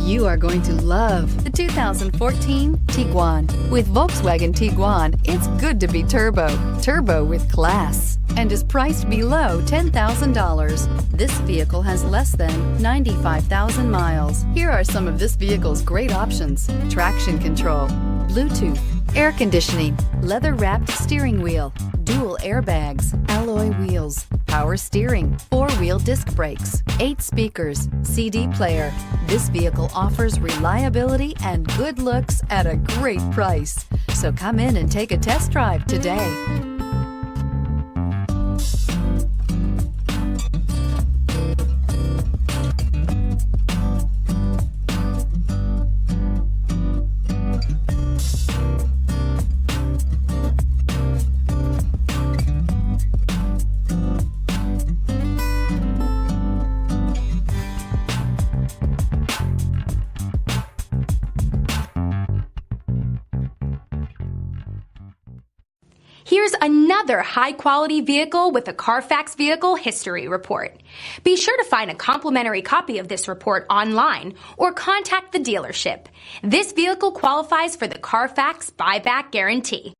You are going to love the 2014 Tiguan. With Volkswagen Tiguan, it's good to be turbo with class, and is priced below $10,000. This vehicle has less than 95,000 miles. Here are some of this vehicle's great options: traction control, Bluetooth, air conditioning, leather-wrapped steering wheel, dual airbags, alloy wheels, power steering, 4-wheel disc brakes, 8 speakers, CD player. This vehicle offers reliability and good looks at a great price. So come in and take a test drive today. Here's another high-quality vehicle with a Carfax Vehicle History Report. Be sure to find a complimentary copy of this report online or contact the dealership. This vehicle qualifies for the Carfax Buyback Guarantee.